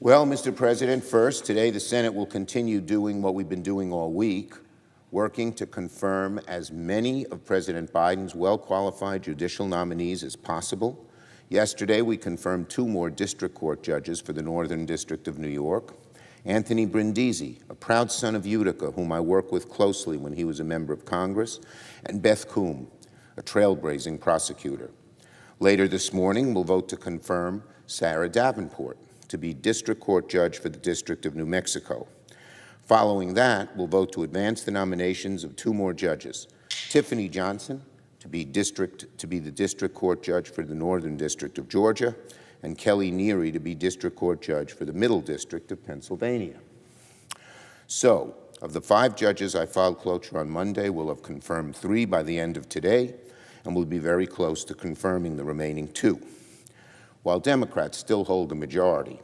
Well, Mr. President, first, today the Senate will continue doing what we've been doing all week, working to confirm as many of President Biden's well-qualified judicial nominees as possible. Yesterday, we confirmed 2 more district court judges for the Northern District of New York. Anthony Brindisi, a proud son of Utica, whom I worked with closely when he was a member of Congress, and Beth Coombe, a trailblazing prosecutor. Later this morning, we'll vote to confirm Sarah Davenport to be district court judge for the District of New Mexico. Following that, we'll vote to advance the nominations of 2 more judges, Tiffany Johnson to be the district court judge for the Northern District of Georgia, and Kelly Neary to be district court judge for the Middle District of Pennsylvania. So, of the 5 judges I filed cloture on Monday, we'll have confirmed 3 by the end of today, and we'll be very close to confirming the remaining 2. While Democrats still hold a majority,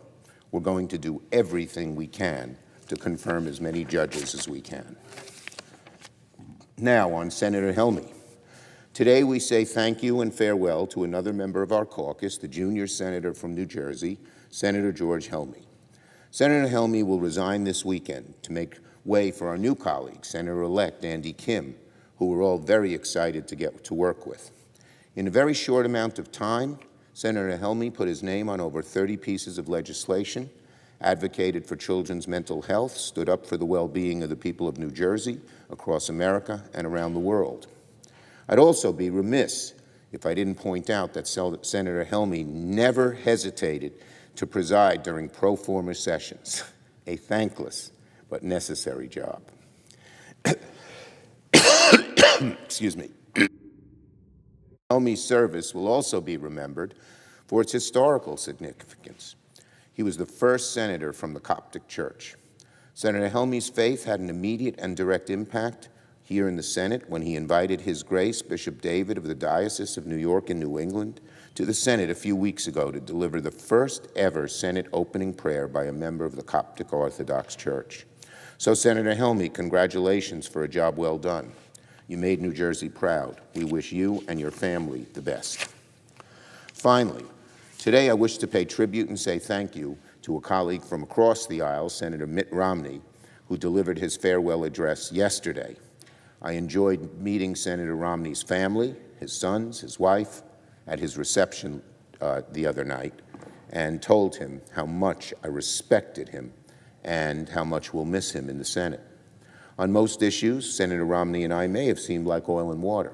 we're going to do everything we can to confirm as many judges as we can. Now, on Senator Helmy. Today, we say thank you and farewell to another member of our caucus, the junior senator from New Jersey, Senator George Helmy. Senator Helmy will resign this weekend to make way for our new colleague, Senator-elect Andy Kim, who we're all very excited to get to work with. In a very short amount of time, Senator Helmy put his name on over 30 pieces of legislation, advocated for children's mental health, stood up for the well-being of the people of New Jersey, across America, and around the world. I'd also be remiss if I didn't point out that Senator Helmy never hesitated to preside during pro forma sessions, a thankless but necessary job. Excuse me. Helmy's service will also be remembered for its historical significance. He was the first senator from the Coptic Church. Senator Helmy's faith had an immediate and direct impact here in the Senate when he invited His Grace Bishop David of the Diocese of New York and New England to the Senate a few weeks ago to deliver the first ever Senate opening prayer by a member of the Coptic Orthodox Church. So, Senator Helmy, congratulations for a job well done. You made New Jersey proud. We wish you and your family the best. Finally, today I wish to pay tribute and say thank you to a colleague from across the aisle, Senator Mitt Romney, who delivered his farewell address yesterday. I enjoyed meeting Senator Romney's family, his sons, his wife, at his reception the other night, and told him how much I respected him and how much we'll miss him in the Senate. On most issues, Senator Romney and I may have seemed like oil and water,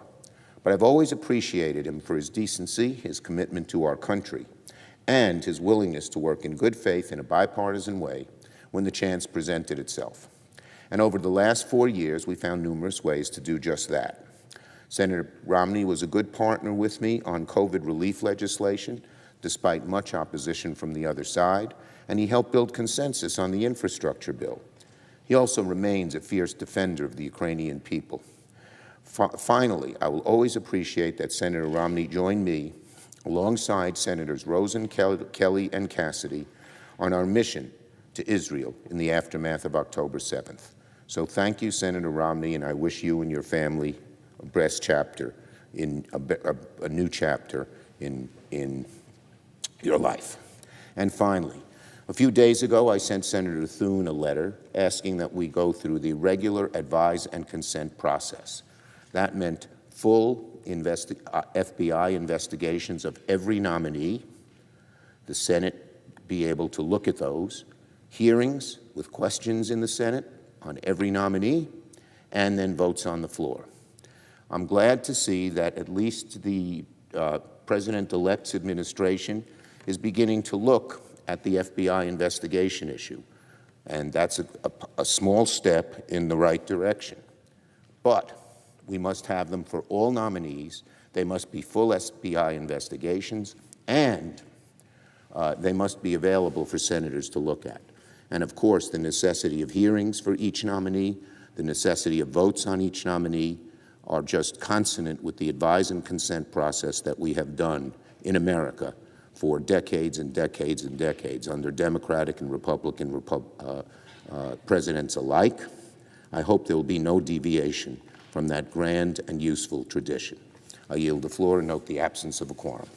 but I've always appreciated him for his decency, his commitment to our country, and his willingness to work in good faith in a bipartisan way when the chance presented itself. And over the last 4 years, we found numerous ways to do just that. Senator Romney was a good partner with me on COVID relief legislation, despite much opposition from the other side, and he helped build consensus on the infrastructure bill. He also remains a fierce defender of the Ukrainian people. Finally, I will always appreciate that Senator Romney joined me alongside Senators Rosen, Kelly, and Cassidy on our mission to Israel in the aftermath of October 7th. So thank you, Senator Romney, and I wish you and your family a new chapter in your life. And finally, a few days ago, I sent Senator Thune a letter asking that we go through the regular advise and consent process. That meant full FBI investigations of every nominee, the Senate be able to look at those, hearings with questions in the Senate on every nominee, and then votes on the floor. I'm glad to see that at least the President-elect's administration is beginning to look at the FBI investigation issue, and that's a small step in the right direction. But we must have them for all nominees. They must be full FBI investigations, and they must be available for senators to look at. And of course, the necessity of hearings for each nominee, the necessity of votes on each nominee are just consonant with the advise and consent process that we have done in America for decades and decades and decades under Democratic and Republican presidents alike. I hope there will be no deviation from that grand and useful tradition. I yield the floor and note the absence of a quorum.